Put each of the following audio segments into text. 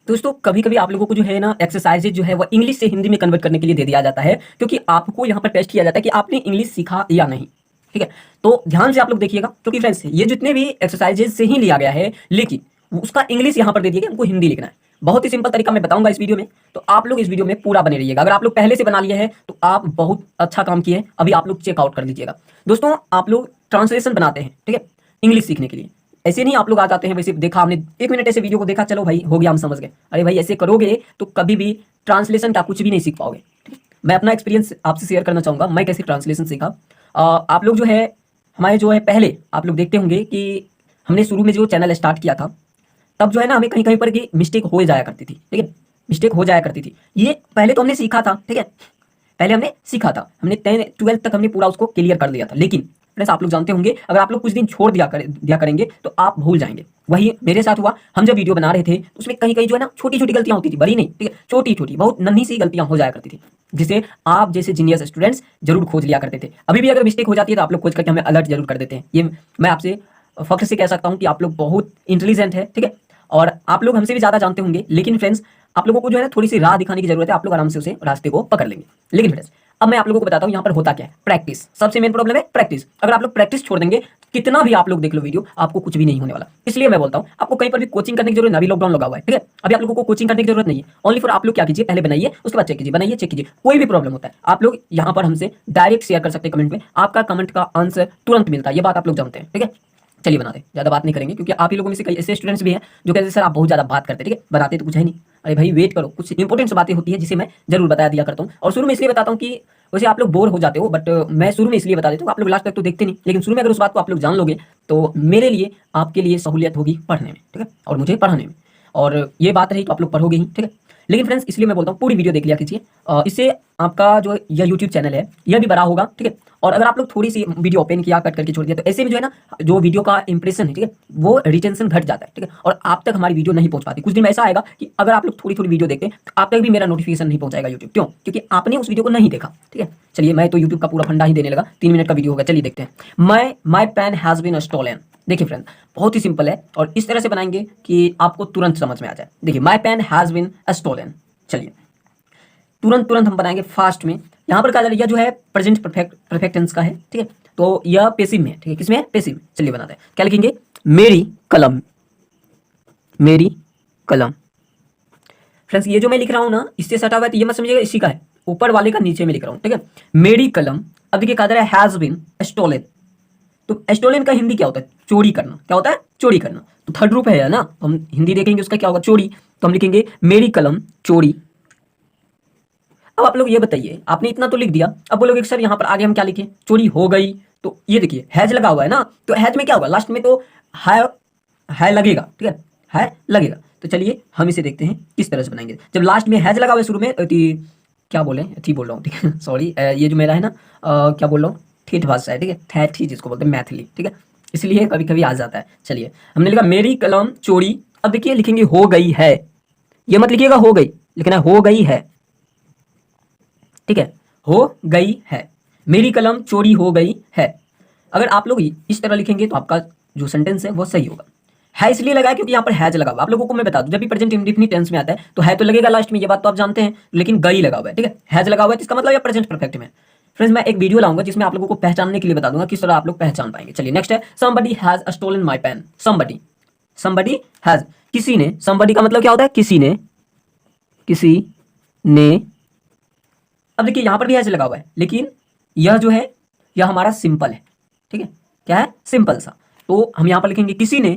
दोस्तों कभी कभी आप लोगों को जो है ना एक्सरसाइजेज जो है वो इंग्लिश से हिंदी में कन्वर्ट करने के लिए दे दिया जाता है, क्योंकि आपको यहाँ पर टेस्ट किया जाता है कि आपने इंग्लिश सीखा या नहीं। ठीक है, तो ध्यान से आप लोग देखिएगा, क्योंकि फ्रेंड्स ये जितने भी एक्सरसाइजेज से ही लिया गया है, लेकिन उसका इंग्लिश यहाँ पर दे दिया गया, हमको हिंदी लिखना है। बहुत ही सिंपल तरीका मैं बताऊंगा इस वीडियो में, तो आप लोग इस वीडियो में पूरा बने रहिएगा। अगर आप लोग पहले से बना लिए हैं तो आप बहुत अच्छा काम किए हैं, अभी आप लोग चेकआउट कर लीजिएगा। दोस्तों आप लोग ट्रांसलेशन बनाते हैं, ठीक है, इंग्लिश सीखने के लिए। ऐसे नहीं आप लोग आ जाते हैं वैसे देखा हमने 1 मिनट ऐसे वीडियो को देखा, चलो भाई हो गया हम समझ गए। अरे भाई ऐसे करोगे तो कभी भी ट्रांसलेशन का कुछ भी नहीं सीख पाओगे। ठीक है? मैं अपना एक्सपीरियंस आपसे शेयर करना चाहूँगा, मैं कैसे ट्रांसलेशन सीखा। आप लोग जो है हमारे जो है पहले आप लोग देखते होंगे कि हमने शुरू में जो चैनल स्टार्ट किया था, तब जो है ना हमें कहीं कहीं पर की मिस्टेक हो जाया करती थी। ठीक है, मिस्टेक हो जाया करती थी। ये पहले तो हमने सीखा था, ठीक है, पहले हमने सीखा था, हमने 10 12 तक हमने पूरा उसको क्लियर कर लिया था। लेकिन फ्रेंड्स आप लोग जानते होंगे, अगर आप लोग कुछ दिन छोड़ दिया करेंगे तो आप भूल जाएंगे। वही मेरे साथ हुआ। हम जब वीडियो बना रहे थे तो उसमें कहीं कहीं जो है ना छोटी छोटी गलतियां होती थी, बड़ी नहीं, ठीक है, छोटी छोटी बहुत नन्ही सी गलतियां हो जाया करती थी, जिसे आप जैसे जीनियस स्टूडेंट्स जरूर खोज लिया करते थे। अभी भी अगर मिस्टेक हो जाती है तो आप लोग खोज करके हमें अलर्ट जरूर कर देते हैं। ये मैं आपसे फख्र से कह सकता हूँ कि आप लोग बहुत इंटेलिजेंट है, ठीक है, और आप लोग हमसे भी ज्यादा जानते होंगे। लेकिन फ्रेंड्स आप लोगों को जो है ना थोड़ी सी राह दिखाने की जरूरत है, आप लोग आराम से उसे रास्ते को पकड़ लेंगे। लेकिन फ्रेंड्स अब मैं आप लोगों को बताता हूं यहाँ पर होता क्या है। प्रैक्टिस सबसे मेन प्रॉब्लम है, प्रैक्टिस। अगर आप लोग प्रैक्टिस छोड़ देंगे, कितना भी आप लोग देख लो वीडियो, आपको कुछ भी नहीं होने वाला। इसलिए मैं बोलता हूं आपको कहीं पर भी कोचिंग करने की जरूरत नहीं। अभी लॉकडाउन लगा हुआ है, ठीक है, अभी आप लोगों को कोचिंग करने की जरूरत नहीं है। ओनली फॉर आप लोग क्या कीजिए, पहले बनाइए, उसके बाद चेक कीजिए, बनाइए चेक कीजिए। कोई भी प्रॉब्लम होता है आप लोग यहाँ पर हमसे डायरेक्ट शेयर कर सकते हैं कमेंट में, आपका कमेंट का आंसर तुरंत मिलता है। ये बात आप लोग जानते हैं, ठीक है। चलिए बनाते, ज्यादा बात नहीं करेंगे, क्योंकि आप ही लोगों में से कई ऐसे स्टूडेंट्स भी हैं जो कहते हैं सर आप बहुत ज्यादा बात करते हैं, ठीक है, बताते तो कुछ है नहीं। अरे भाई वेट करो, कुछ इंपॉर्टेंट बातें होती है जिसे मैं जरूर बता दिया करता हूँ। और शुरू में इसलिए बताता हूँ कि वैसे आप लोग बोर हो जाते हो, बट मैं शुरू में इसलिए बता देता हूँ, आप लोग लास्ट तक तो देखते नहीं, लेकिन शुरू में अगर उस बात को आप लोग जान लोगे तो मेरे लिए आपके लिए सहूलियत होगी पढ़ने में, ठीक है, और मुझे पढ़ाने में। और ये बात रही तो आप लोग पढ़ोगे ही, ठीक है। लेकिन फ्रेंड्स इसलिए मैं बोलता हूँ पूरी वीडियो देख लिया कीजिए, इससे आपका जो यह यूट्यूब चैनल है यह भी बड़ा होगा, ठीक है। और अगर आप लोग थोड़ी सी वीडियो ओपन किया, कट करके छोड़ दिया, तो ऐसे में जो है ना जो वीडियो का इंप्रेशन है, ठीक है, वो रिटेंशन घट जाता है, ठीक है, और आप तक हमारी वीडियो नहीं पहुंच पाती। कुछ दिन में ऐसा आएगा कि अगर आप लोग थोड़ी थोड़ी वीडियो देखते हैं तो आप तक भी मेरा नोटिफिकेशन नहीं पहुंचाएगा यूट्यूब। क्यों? क्योंकि आपने उस वीडियो को नहीं देखा, ठीक है। चलिए मैं तो यूट्यूब का पूरा फंडा ही देने लगा, 3 मिनट का वीडियो होगा। चलिए देखते हैं। My pen has been stolen. देखिए फ्रेंड बहुत ही सिंपल है, और इस तरह से बनाएंगे कि आपको तुरंत समझ में आ जाए। देखिए my pen has been stolen. चलिए तुरंत तुरंत हम बनाएंगे फास्ट में। यहाँ पर कहा यह जो है प्रेजेंट परफेक्ट टेंस का है, ठीक है, तो यह पेसिव में है, ठीक है, किसमें है? पेसिव में। चलिए बनाते हैं। क्या लिखेंगे? मेरी कलम, मेरी कलम। फ्रेंड्स ये जो मैं लिख रहा हूं ना इससे सटा हुआ है, तो ये मत समझिएगा इसी का है, ऊपर वाले का नीचे में लिख रहा हूं, ठीक है। मेरी कलम, अब देखिए कहा जा रहा है हैज बीन स्टोलन। तो स्टोलन का हिंदी क्या होता है? चोरी करना। क्या होता है? चोरी करना। तो थर्ड रूप है ना, तो हम हिंदी देखेंगे उसका क्या होगा? चोरी। तो हम लिखेंगे मेरी कलम चोरी। अब आप लोग ये बताइए, आपने इतना तो लिख दिया, अब बोलोगे सर यहाँ पर आगे हम क्या लिखें? चोरी हो गई। तो ये देखिए हैज लगा हुआ है ना, तो हैज में क्या होगा? लास्ट में तो है लगेगा, ठीक है लगेगा। तो चलिए हम इसे देखते हैं किस तरह से बनाएंगे। जब लास्ट में हैज लगा हुआ है, शुरू में क्या बोले थी बोल रहा हूँ, ठीक है, सॉरी, ये जो मेरा है ना क्या बोल रहा हूँ, ठेठ भाषा है, ठीक है, ठेठ ही जिसको बोलते हैं, मैथिली, ठीक है, इसलिए कभी कभी आ जाता है। चलिए हमने लिखा मेरी कलम चोरी। अब देखिए लिखेंगे हो गई है, ये मत लिखिएगा हो गई, लिखना हो गई है, ठीक है, हो गई है। मेरी कलम चोरी हो गई है। अगर आप लोग इस तरह लिखेंगे तो आपका जो सेंटेंस है वो सही होगा। है इसलिए लगा है क्योंकि यहाँ पर हैज लगा हुआ। आप लोगों को मैं बता दूं, जब भी प्रेजेंट इंडेफिनिट टेंस में आता है तो है तो लगेगा लास्ट में, ये बात तो आप जानते हैं, लेकिन गई लगा हुआ है, ठीक है, हैज लगा हुआ है, तो इसका मतलब ये प्रेजेंट परफेक्ट में। फ्रेंड्स मैं एक वीडियो लाऊंगा जिसमें आप लोगों को पहचानने के लिए बता दूंगा किस तरह आप लोग पहचान पाएंगे। चलिए नेक्स्ट है somebody has stolen my pen। somebody has, किसी ने, somebody का मतलब क्या होता है? किसी ने, किसी ने। अब देखिए यहां पर भी हैज लगा हुआ है, लेकिन यह जो है यह हमारा सिंपल है, ठीक है, क्या है? सिंपल सा। तो हम यहां पर लिखेंगे किसी ने।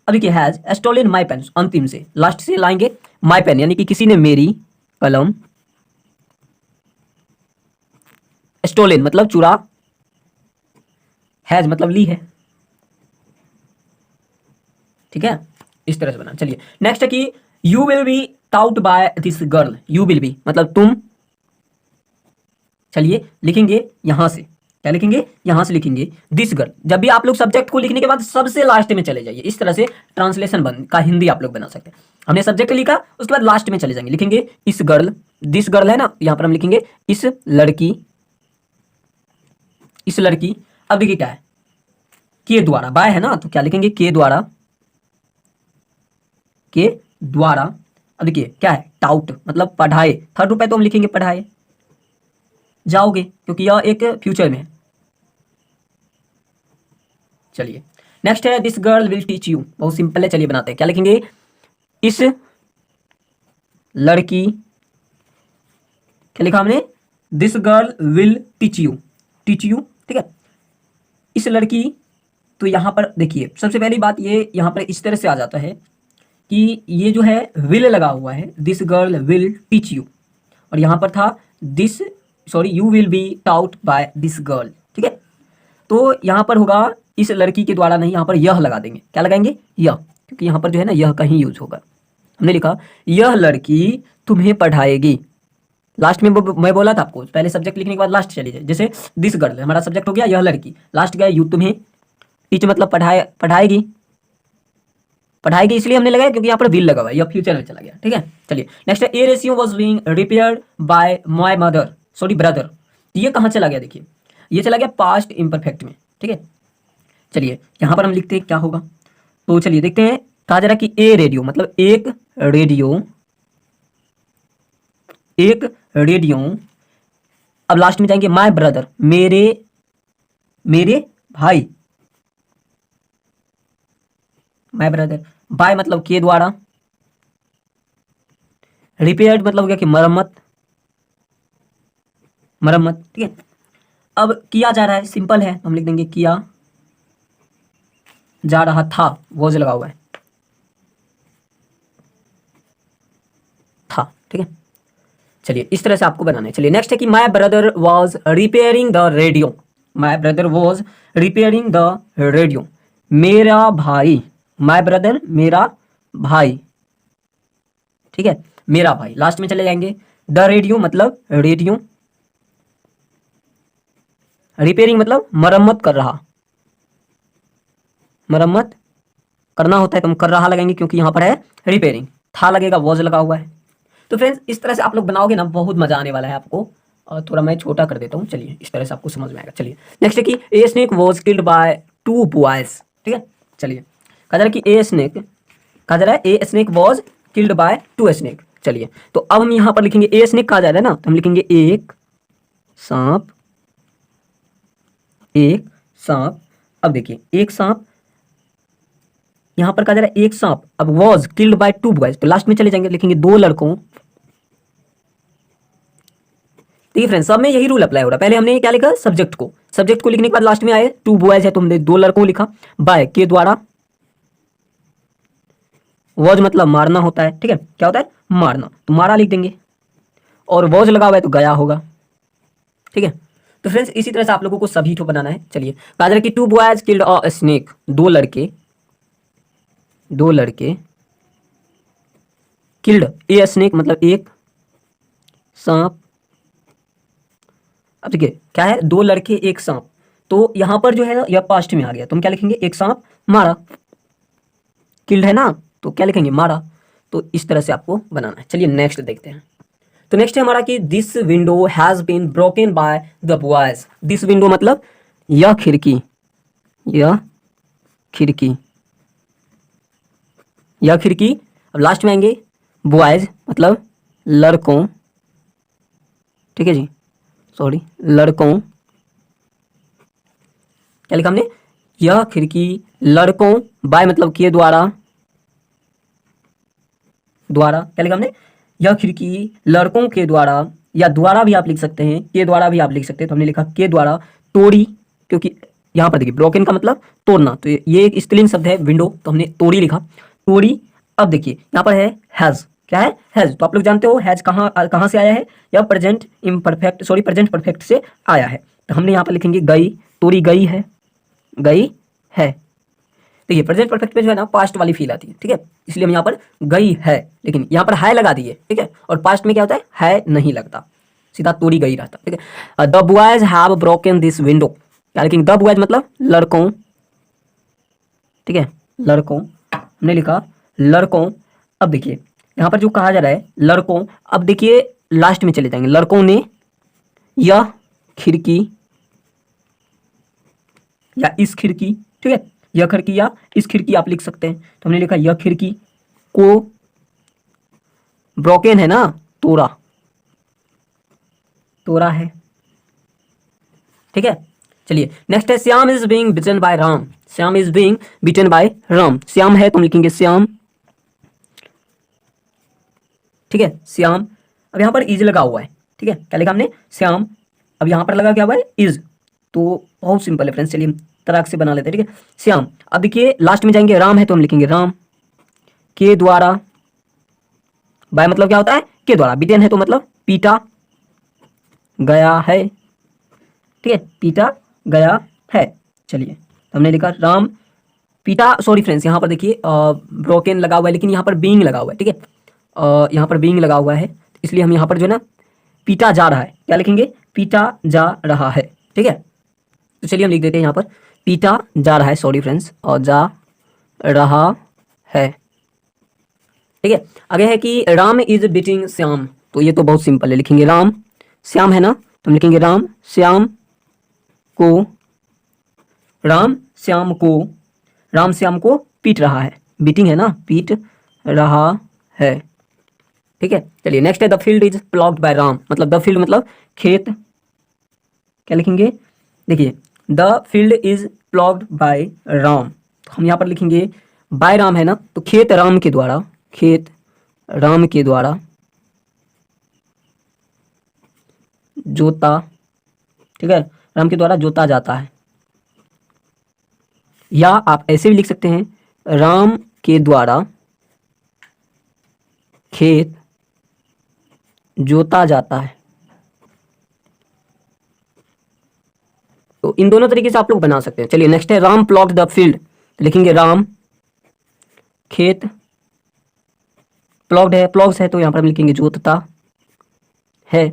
अब देखिए हैज स्टोलन माय पेन, अंतिम से लास्ट से लाएंगे माय पेन, यानी कि किसी ने मेरी कलम, स्टोलन मतलब चुरा, हैज मतलब ली है, ठीक है, इस तरह से बना। चलिए नेक्स्ट है कि you will be taught by this girl. You will be मतलब तुम। चलिए लिखेंगे यहां से, क्या लिखेंगे? यहां से लिखेंगे दिस गर्ल। जब भी आप लोग सब्जेक्ट को लिखने के बाद सबसे लास्ट में चले जाइए, इस तरह से ट्रांसलेशन का हिंदी आप लोग बना सकते हैं। हमने सब्जेक्ट लिखा, उसके बाद लास्ट में चले जाएंगे, लिखेंगे इस गर्ल, दिस गर्ल है ना, यहां पर हम लिखेंगे इस लड़की, इस लड़की। अब देखिए क्या है? के द्वारा, बाय है ना, तो क्या लिखेंगे? के द्वारा, के द्वारा अब देखिए क्या है, टाउट मतलब पढ़ाए, थर्ड रूप है तो हम लिखेंगे पढ़ाए जाओगे, क्योंकि यह एक फ्यूचर में है। चलिए नेक्स्ट है this girl will teach you, बहुत सिंपल है, चलिए बनाते हैं। क्या लिखेंगे, इस लड़की, क्या लिखा हमने, this girl will teach you, teach you, ठीक है, इस लड़की। तो यहाँ पर देखिए सबसे पहली बात ये यहाँ पर इस तरह से आ जाता है कि ये जो है विल लगा हुआ है, this girl will teach you, और यहाँ पर था this, sorry, you will be taught by this girl, ठीक है। तो यहाँ पर होगा इस लड़की के द्वारा नहीं, यहाँ पर यह लगा देंगे, क्या लगाएंगे, यह, क्योंकि यहाँ पर जो है ना यह कहीं यूज होगा। हमने लिखा यह लड़की तुम्हें पढ़ाएगी, लास्ट में मैं बोला था आपको पहले सब्जेक्ट लिखने के बाद लास्ट चली जाए, जैसे दिस गर्ल हमारा सब्जेक्ट हो गया, यह लड़की, लास्ट गया यू तुम्हें, टीच मतलब पढ़ाएगी, पढ़ाएगी इसलिए हमने लगाया क्योंकि यहाँ पर विल लगा हुआ है, यह फ्यूचर में चला गया, ठीक है। चलिए नेक्स्ट है ए ratio was being repaired bye my mother, sorry brother, ये कहाँ चला गया, देखिए ये चला गया पास्ट इम्परफेक्ट में, ठीक है। चलिए यहाँ पर हम लिखते हैं क्या होगा, तो चलिए देखते हैं, कहा जा रहा कि ए रेडियो मतलब एक रेडियो, एक रेडियो, अब लास्ट में जाएंगे माय ब्रदर, मेरे मेरे भाई, माय ब्रदर, बाय मतलब के द्वारा, रिपेयर्ड मतलब हो गया कि मरम्मत, मरम्मत, ठीक है। अब किया जा रहा है, सिंपल है, हम लिख देंगे किया जा रहा था, वॉज लगा हुआ है, था, ठीक है। चलिए इस तरह से आपको बनाना है। चलिए नेक्स्ट है कि my brother was repairing the radio, my brother was repairing the radio, मेरा भाई, माय ब्रदर मेरा भाई, ठीक है, मेरा भाई, लास्ट में चले जाएंगे द रेडियो मतलब रेडियो, रिपेयरिंग मतलब मरम्मत कर रहा, मरम्मत करना होता है तो हम कर रहा लगाएंगे क्योंकि यहाँ पर है रिपेयरिंग, था लगेगा, वॉज लगा हुआ है। तो फ्रेंड्स इस तरह से आप लोग बनाओगे ना, बहुत मजा आने वाला है आपको। और थोड़ा मैं छोटा कर देता हूँ, चलिए इस तरह से आपको समझ में आएगा। चलिए नेक्स्ट है कि a snake was killed by 2 boys, ठीक है। चलिए कहा जा रहा है कि ए स्नेक, कहा जा रहा है a snake was killed by 2 snake. चलिए तो अब हम यहाँ पर लिखेंगे ए स्नेक कहा जा रहा है ना, तो हम लिखेंगे एक सांप, एक सांप। अब देखिए एक सांप, यहां पर कहा जा रहा है एक सांप, अब वॉज किल्ड बाय 2 बॉयज, तो लास्ट में चले जाएंगे, लिखेंगे 2 लड़कों। देखिए फ्रेंड्स सब में यही रूल अप्लाई हो रहा है, पहले हमने क्या लिखा, सब्जेक्ट को लिखने के बाद लास्ट में आए 2 बॉयज है तो हमने 2 लड़कों लिखा, बाय के द्वारा, वॉज मतलब मारना होता है, ठीक है, क्या होता है मारना, तो मारा लिख देंगे, और वॉज लगा हुआ है तो गया होगा, ठीक है। तो फ्रेंड्स इसी तरह से आप लोगों को सभी को बनाना है। चलिए कहा जा रहा है कि 2 बॉयज किल्ड अ स्नेक, 2 लड़के, 2 लड़के किल्ड ए स्नेक मतलब एक सांप। अब देखिए क्या है, 2 लड़के एक सांप, तो यहां पर जो है ना यह पास्ट में आ गया, तो हम क्या लिखेंगे, एक सांप मारा, किल्ड है ना तो क्या लिखेंगे मारा। तो इस तरह से आपको बनाना है। चलिए नेक्स्ट देखते हैं। तो नेक्स्ट है हमारा कि this window has been broken by the boys, this window मतलब यह खिड़की, यह खिड़की, यह खिड़की। अब लास्ट में आएंगे बॉयज मतलब लड़कों, ठीक है जी, सॉरी लड़कों, क्या लिखा हमने, यह खिड़की लड़कों, बाय मतलब के द्वारा, द्वारा क्या लिखा हमने, यह खिड़की लड़कों के द्वारा, या द्वारा भी आप लिख सकते हैं, के द्वारा भी आप लिख सकते हैं, तो हमने लिखा के द्वारा तोड़ी, क्योंकि यहाँ पर देखिए ब्रोकन का मतलब तोड़ना, तो ये एक स्त्रीलिंग शब्द है विंडो, तो हमने तोड़ी लिखा, तोड़ी। अब देखिए यहाँ पर है हैज, क्या है हैज, तो आप लोग जानते हो हैज कहाँ से आया है, यह present imperfect, sorry present perfect से आया है, तो हमने यहाँ पर लिखेंगे गई, तोड़ी गई है, गई है। देखिए प्रेजेंट परफेक्ट पे जो है ना पास्ट वाली फील आती है, ठीक है, इसलिए हम यहाँ पर गई है, लेकिन यहाँ पर है लगा दिए, ठीक है, और पास्ट में क्या होता है नहीं लगता, सीधा तोड़ी गई रहता, ठीक है। The boys have broken this window, क्या लिखेंगे, द बॉयज मतलब लड़कों, ठीक है, लड़कों, हमने लिखा लड़कों। अब देखिए यहाँ पर जो कहा जा रहा है लड़कों, अब देखिए लास्ट में चले जाएंगे, लड़कों ने यह खिड़की या इस खिड़की, ठीक है, यह खिड़की या इस खिड़की आप लिख सकते हैं, तो हमने लिखा यह खिड़की को ब्रोकन है ना, तोड़ा, तोड़ा है, ठीक है। चलिए नेक्स्ट है Shyam is being beaten by Ram. Shyam is being beaten by Ram. Shyam है तो हम लिखेंगे श्याम, ठीक है, श्याम। अब यहाँ पर इज लगा हुआ है, ठीक है, क्या लिखा हमने, श्याम। अब यहाँ पर लगा क्या हुआ है, इज। तो बहुत सिंपल है फ्रेंड्स, चलिए हम तराक से बना लेते हैं, ठीक है। श्याम, अब देखिए लास्ट में जाएंगे, राम है तो हम लिखेंगे राम के द्वारा, बाय मतलब क्या होता है, के द्वारा, बिटेन है तो मतलब पीटा गया है, ठीक है, पीटा गया है। चलिए हमने लिखा राम पीटा, सॉरी फ्रेंड्स यहाँ पर देखिए ब्रोकन लगा हुआ है, लेकिन यहाँ पर बीइंग लगा हुआ है, ठीक है, यहाँ पर बीइंग लगा हुआ है, इसलिए हम यहाँ पर जो है ना पीटा जा रहा है, क्या लिखेंगे, पीटा जा रहा है, ठीक है। तो चलिए हम लिख देते हैं यहाँ पर पीटा जा रहा है, सॉरी फ्रेंड्स, और जा रहा है, ठीक है। आगे है कि राम इज बीटिंग श्याम। तो ये तो बहुत सिंपल है, लिखेंगे राम, श्याम है ना तो हम लिखेंगे राम श्याम को, राम श्याम को, राम श्याम को पीट रहा है, बीटिंग है ना, पीट रहा है, ठीक है। चलिए नेक्स्ट है the field is ploughed by Ram. मतलब द फील्ड मतलब खेत, क्या लिखेंगे, देखिए the field is ploughed by Ram, तो हम यहाँ पर लिखेंगे बाय राम है ना, तो खेत राम के द्वारा, खेत राम के द्वारा जोता, ठीक है, राम के द्वारा जोता जाता है। या आप ऐसे भी लिख सकते हैं राम के द्वारा खेत जोता जाता है। तो इन दोनों तरीके से आप लोग बना सकते हैं। चलिए नेक्स्ट है राम प्लॉग्ड द फील्ड। लिखेंगे राम खेत, प्लॉग्ड है, प्लॉग्स है तो यहाँ पर हम लिखेंगे जोतता है।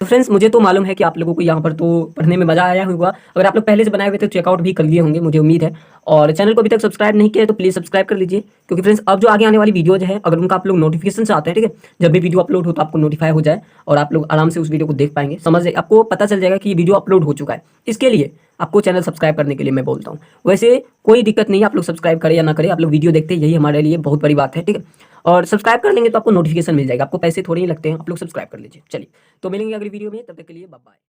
तो फ्रेंड्स मुझे तो मालूम है कि आप लोगों को यहाँ पर तो पढ़ने में मजा आया होगा। अगर आप लोग पहले से बनाए हुए थे तो चेकआउट भी कर लिए होंगे, मुझे उम्मीद है। और चैनल को अभी तक सब्सक्राइब नहीं किया है तो प्लीज़ सब्सक्राइब कर लीजिए, क्योंकि फ्रेंड्स अब जो आगे आने वाली वीडियोज है अगर उनका आप लोग नोटिफिकेशन से आते हैं, ठीक है, जब भी वीडियो अपलोड हो तो आपको नोटिफाई हो जाए और आप लोग आराम से उस वीडियो को देख पाएंगे, समझ आपको पता चल जाएगा कि ये वीडियो अपलोड हो चुका है। इसके लिए आपको चैनल सब्सक्राइब करने के लिए मैं बोलता हूँ। वैसे कोई दिक्कत नहीं है, आप लोग सब्सक्राइब करें या ना करें, आप लोग वीडियो देखते हैं, यही हमारे लिए बहुत बड़ी बात है, ठीक है। और सब्सक्राइब कर लेंगे तो आपको नोटिफिकेशन मिल जाएगा, आपको पैसे थोड़े ही लगते हैं, आप लोग सब्सक्राइब कर लीजिए। चलिए तो मिलेंगे अगली वीडियो में, तब तक के लिए बाय बाय।